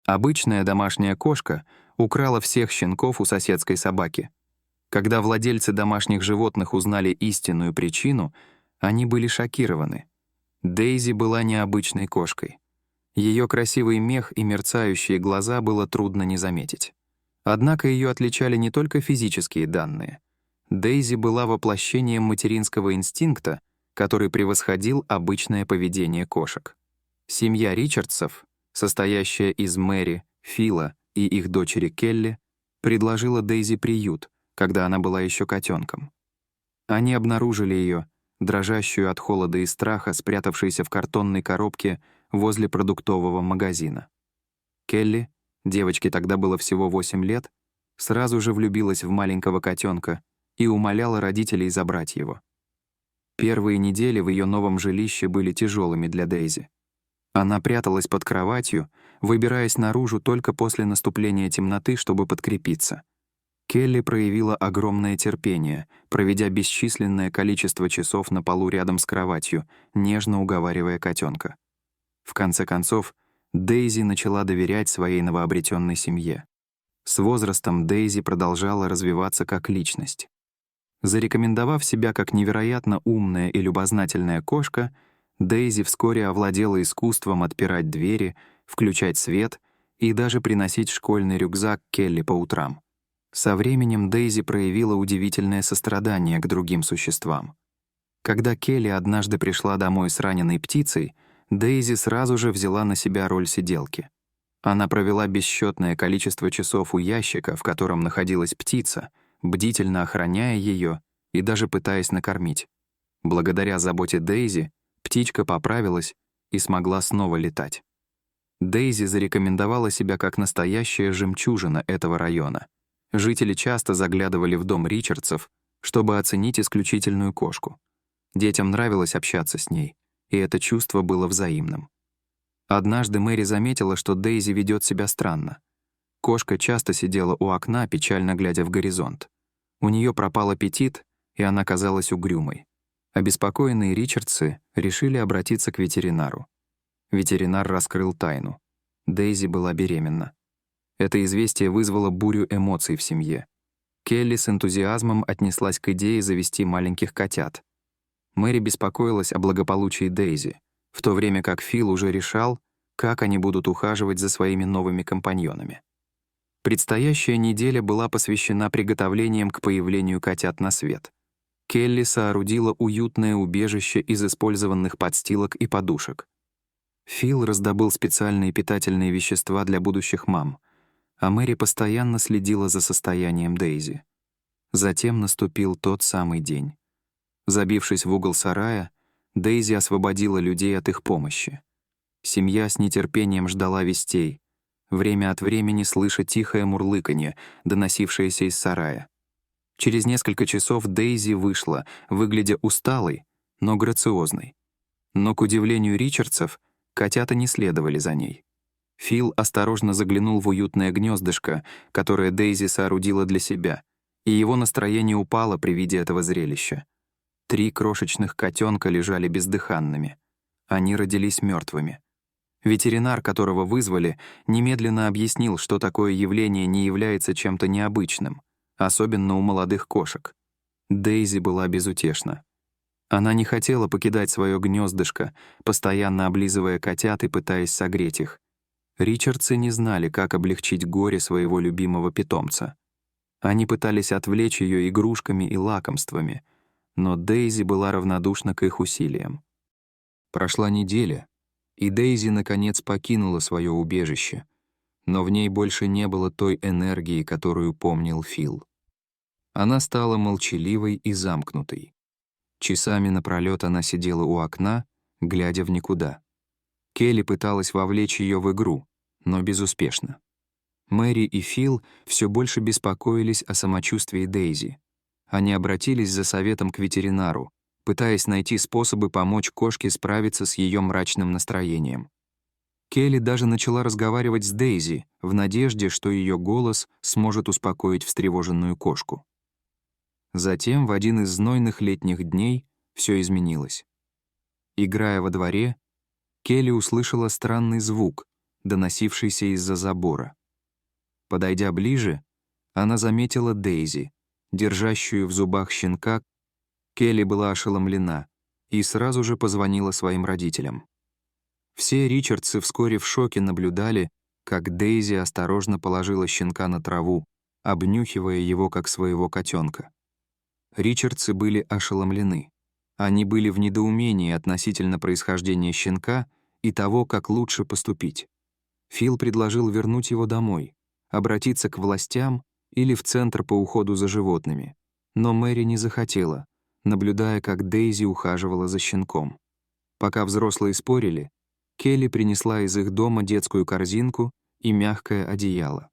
Обычная домашняя кошка украла всех щенков у соседской собаки. Когда владельцы домашних животных узнали истинную причину, они были шокированы. Дейзи была необычной кошкой. Ее красивый мех и мерцающие глаза было трудно не заметить. Однако ее отличали не только физические данные. Дейзи была воплощением материнского инстинкта, который превосходил обычное поведение кошек. Семья Ричардсов, состоящая из Мэри, Фила и их дочери Келли, предложила Дейзи приют, когда она была еще котенком. Они обнаружили ее, дрожащую от холода и страха, спрятавшейся в картонной коробке возле продуктового магазина. Келли, девочке тогда было всего 8 лет, сразу же влюбилась в маленького котенка и умоляла родителей забрать его. Первые недели в ее новом жилище были тяжелыми для Дейзи. Она пряталась под кроватью, выбираясь наружу только после наступления темноты, чтобы подкрепиться. Келли проявила огромное терпение, проведя бесчисленное количество часов на полу рядом с кроватью, нежно уговаривая котенка. В конце концов, Дейзи начала доверять своей новообретенной семье. С возрастом Дейзи продолжала развиваться как личность. Зарекомендовав себя как невероятно умная и любознательная кошка, Дейзи вскоре овладела искусством отпирать двери, включать свет и даже приносить школьный рюкзак Келли по утрам. Со временем Дейзи проявила удивительное сострадание к другим существам. Когда Келли однажды пришла домой с раненой птицей, Дейзи сразу же взяла на себя роль сиделки. Она провела бесчетное количество часов у ящика, в котором находилась птица, бдительно охраняя ее и даже пытаясь накормить. Благодаря заботе Дейзи птичка поправилась и смогла снова летать. Дейзи зарекомендовала себя как настоящая жемчужина этого района. Жители часто заглядывали в дом Ричардсов, чтобы оценить исключительную кошку. Детям нравилось общаться с ней, и это чувство было взаимным. Однажды Мэри заметила, что Дейзи ведет себя странно. Кошка часто сидела у окна, печально глядя в горизонт. У нее пропал аппетит, и она казалась угрюмой. Обеспокоенные Ричардсы решили обратиться к ветеринару. Ветеринар раскрыл тайну. Дейзи была беременна. Это известие вызвало бурю эмоций в семье. Келли с энтузиазмом отнеслась к идее завести маленьких котят. Мэри беспокоилась о благополучии Дейзи, в то время как Фил уже решал, как они будут ухаживать за своими новыми компаньонами. Предстоящая неделя была посвящена приготовлениям к появлению котят на свет. Келли соорудила уютное убежище из использованных подстилок и подушек. Фил раздобыл специальные питательные вещества для будущих мам, а Мэри постоянно следила за состоянием Дейзи. Затем наступил тот самый день. Забившись в угол сарая, Дейзи освободила людей от их помощи. Семья с нетерпением ждала вестей, время от времени слыша тихое мурлыканье, доносившееся из сарая. Через несколько часов Дейзи вышла, выглядя усталой, но грациозной. Но, к удивлению Ричардсов, котята не следовали за ней. Фил осторожно заглянул в уютное гнездышко, которое Дейзи соорудила для себя, и его настроение упало при виде этого зрелища. 3 крошечных котенка лежали бездыханными. Они родились мертвыми. Ветеринар, которого вызвали, немедленно объяснил, что такое явление не является чем-то необычным, особенно у молодых кошек. Дейзи была безутешна. Она не хотела покидать свое гнездышко, постоянно облизывая котят и пытаясь согреть их. Ричардсы не знали, как облегчить горе своего любимого питомца. Они пытались отвлечь ее игрушками и лакомствами, но Дейзи была равнодушна к их усилиям. Прошла неделя, и Дейзи наконец покинула свое убежище, но в ней больше не было той энергии, которую помнил Фил. Она стала молчаливой и замкнутой. Часами напролёт она сидела у окна, глядя в никуда. Келли пыталась вовлечь ее в игру, но безуспешно. Мэри и Фил все больше беспокоились о самочувствии Дейзи. Они обратились за советом к ветеринару, пытаясь найти способы помочь кошке справиться с ее мрачным настроением. Келли даже начала разговаривать с Дейзи в надежде, что ее голос сможет успокоить встревоженную кошку. Затем, в один из знойных летних дней, все изменилось. Играя во дворе, Келли услышала странный звук, доносившийся из-за забора. Подойдя ближе, она заметила Дейзи, держащую в зубах щенка. Келли была ошеломлена и сразу же позвонила своим родителям. Все Ричардсы вскоре в шоке наблюдали, как Дейзи осторожно положила щенка на траву, обнюхивая его как своего котенка. Ричардсы были ошеломлены. Они были в недоумении относительно происхождения щенка и того, как лучше поступить. Фил предложил вернуть его домой, обратиться к властям или в центр по уходу за животными. Но Мэри не захотела, наблюдая, как Дейзи ухаживала за щенком. Пока взрослые спорили, Келли принесла из их дома детскую корзинку и мягкое одеяло.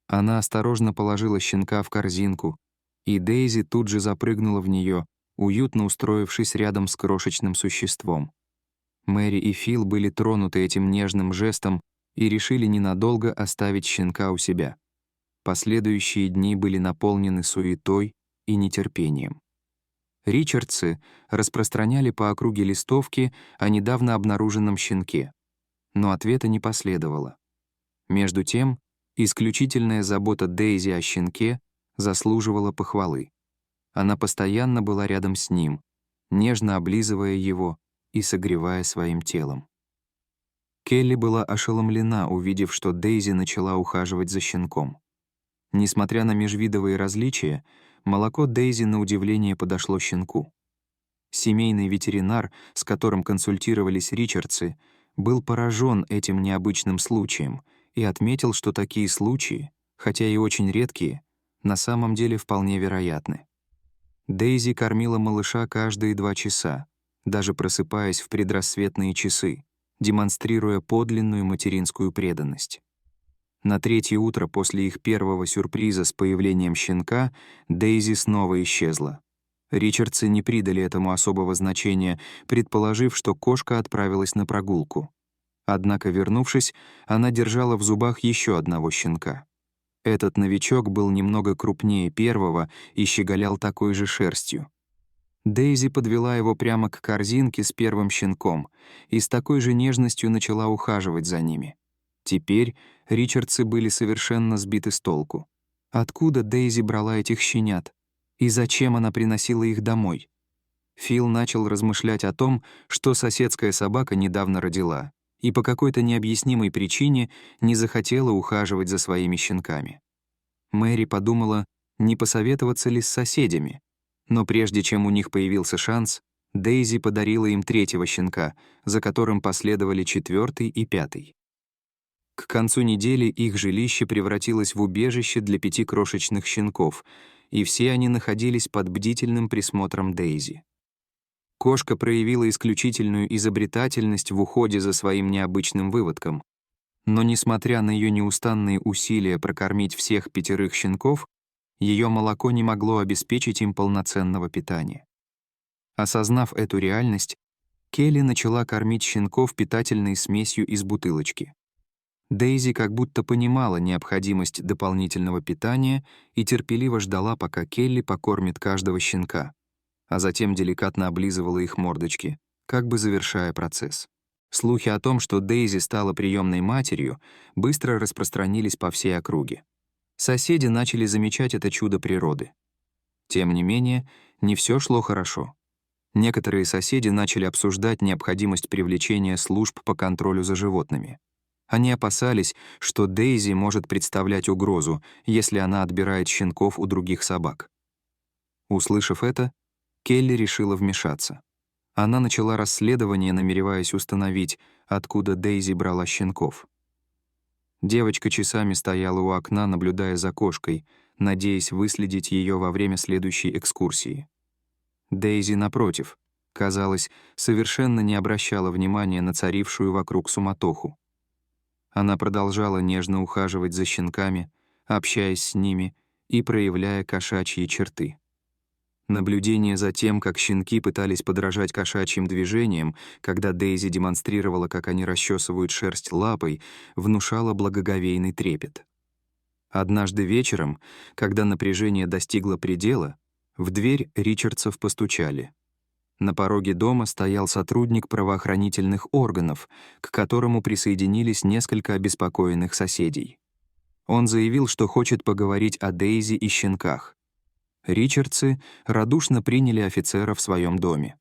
Она осторожно положила щенка в корзинку, и Дейзи тут же запрыгнула в нее, уютно устроившись рядом с крошечным существом. Мэри и Фил были тронуты этим нежным жестом и решили ненадолго оставить щенка у себя. Последующие дни были наполнены суетой и нетерпением. Ричардсы распространяли по округе листовки о недавно обнаруженном щенке, но ответа не последовало. Между тем, исключительная забота Дейзи о щенке заслуживала похвалы. Она постоянно была рядом с ним, нежно облизывая его и согревая своим телом. Келли была ошеломлена, увидев, что Дейзи начала ухаживать за щенком. Несмотря на межвидовые различия, молоко Дейзи на удивление подошло щенку. Семейный ветеринар, с которым консультировались Ричардсы, был поражен этим необычным случаем и отметил, что такие случаи, хотя и очень редкие, на самом деле вполне вероятны. Дейзи кормила малыша каждые 2 часа, даже просыпаясь в предрассветные часы, демонстрируя подлинную материнскую преданность. На 3-е утро после их первого сюрприза с появлением щенка Дейзи снова исчезла. Ричардсы не придали этому особого значения, предположив, что кошка отправилась на прогулку. Однако, вернувшись, она держала в зубах еще одного щенка. Этот новичок был немного крупнее первого и щеголял такой же шерстью. Дейзи подвела его прямо к корзинке с первым щенком и с такой же нежностью начала ухаживать за ними. Теперь Ричардсы были совершенно сбиты с толку. Откуда Дейзи брала этих щенят? И зачем она приносила их домой? Фил начал размышлять о том, что соседская собака недавно родила и по какой-то необъяснимой причине не захотела ухаживать за своими щенками. Мэри подумала, не посоветоваться ли с соседями, но прежде чем у них появился шанс, Дейзи подарила им 3-го щенка, за которым последовали 4-й и 5-й. К концу недели их жилище превратилось в убежище для 5 крошечных щенков, и все они находились под бдительным присмотром Дейзи. Кошка проявила исключительную изобретательность в уходе за своим необычным выводком, но, несмотря на ее неустанные усилия прокормить всех 5 щенков, ее молоко не могло обеспечить им полноценного питания. Осознав эту реальность, Келли начала кормить щенков питательной смесью из бутылочки. Дейзи как будто понимала необходимость дополнительного питания и терпеливо ждала, пока Келли покормит каждого щенка, а затем деликатно облизывала их мордочки, как бы завершая процесс. Слухи о том, что Дейзи стала приемной матерью, быстро распространились по всей округе. Соседи начали замечать это чудо природы. Тем не менее, не все шло хорошо. Некоторые соседи начали обсуждать необходимость привлечения служб по контролю за животными. Они опасались, что Дейзи может представлять угрозу, если она отбирает щенков у других собак. Услышав это, Келли решила вмешаться. Она начала расследование, намереваясь установить, откуда Дейзи брала щенков. Девочка часами стояла у окна, наблюдая за кошкой, надеясь выследить ее во время следующей экскурсии. Дейзи, напротив, казалось, совершенно не обращала внимания на царившую вокруг суматоху. Она продолжала нежно ухаживать за щенками, общаясь с ними и проявляя кошачьи черты. Наблюдение за тем, как щенки пытались подражать кошачьим движениям, когда Дейзи демонстрировала, как они расчесывают шерсть лапой, внушало благоговейный трепет. Однажды вечером, когда напряжение достигло предела, в дверь Ричардсов постучали. На пороге дома стоял сотрудник правоохранительных органов, к которому присоединились несколько обеспокоенных соседей. Он заявил, что хочет поговорить о Дейзи и щенках. Ричардсы радушно приняли офицера в своем доме.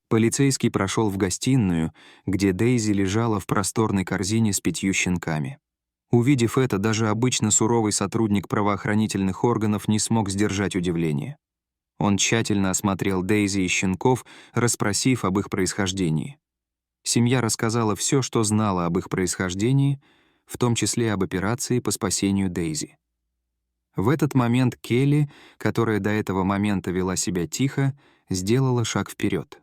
Полицейский прошел в гостиную, где Дейзи лежала в просторной корзине с 5 щенками. Увидев это, даже обычно суровый сотрудник правоохранительных органов не смог сдержать удивление. Он тщательно осмотрел Дейзи и щенков, расспросив об их происхождении. Семья рассказала все, что знала об их происхождении, в том числе об операции по спасению Дейзи. В этот момент Келли, которая до этого момента вела себя тихо, сделала шаг вперед.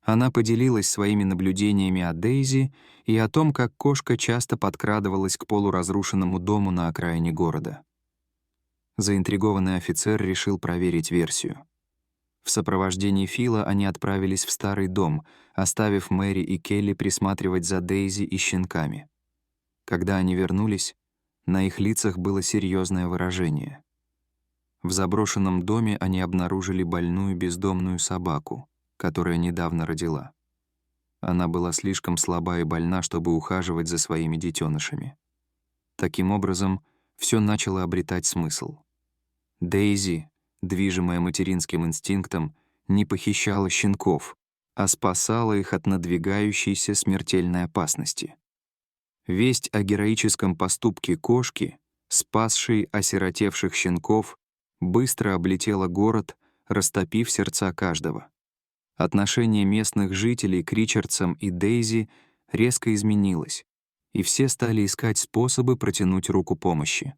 Она поделилась своими наблюдениями о Дейзи и о том, как кошка часто подкрадывалась к полуразрушенному дому на окраине города. Заинтригованный офицер решил проверить версию. В сопровождении Фила они отправились в старый дом, оставив Мэри и Келли присматривать за Дейзи и щенками. Когда они вернулись, на их лицах было серьезное выражение. В заброшенном доме они обнаружили больную бездомную собаку, которая недавно родила. Она была слишком слаба и больна, чтобы ухаживать за своими детенышами. Таким образом, все начало обретать смысл. Дейзи, движимая материнским инстинктом, не похищала щенков, а спасала их от надвигающейся смертельной опасности. Весть о героическом поступке кошки, спасшей осиротевших щенков, быстро облетела город, растопив сердца каждого. Отношение местных жителей к Ричардсам и Дейзи резко изменилось, и все стали искать способы протянуть руку помощи.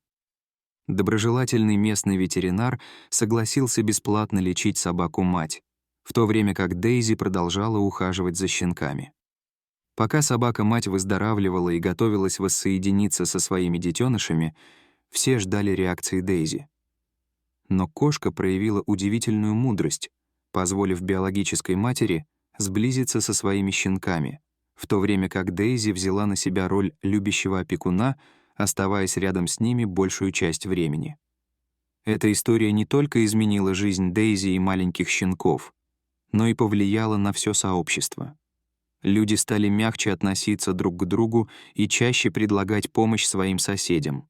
Доброжелательный местный ветеринар согласился бесплатно лечить собаку-мать, в то время как Дейзи продолжала ухаживать за щенками. Пока собака-мать выздоравливала и готовилась воссоединиться со своими детенышами, все ждали реакции Дейзи. Но кошка проявила удивительную мудрость, позволив биологической матери сблизиться со своими щенками, в то время как Дейзи взяла на себя роль любящего опекуна, оставаясь рядом с ними большую часть времени. Эта история не только изменила жизнь Дейзи и маленьких щенков, но и повлияла на все сообщество. Люди стали мягче относиться друг к другу и чаще предлагать помощь своим соседям.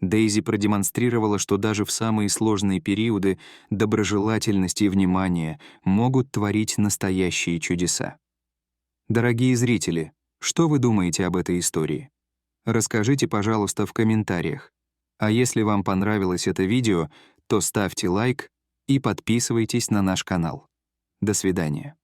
Дейзи продемонстрировала, что даже в самые сложные периоды доброжелательность и внимание могут творить настоящие чудеса. Дорогие зрители, что вы думаете об этой истории? Расскажите, пожалуйста, в комментариях. А если вам понравилось это видео, то ставьте лайк и подписывайтесь на наш канал. До свидания.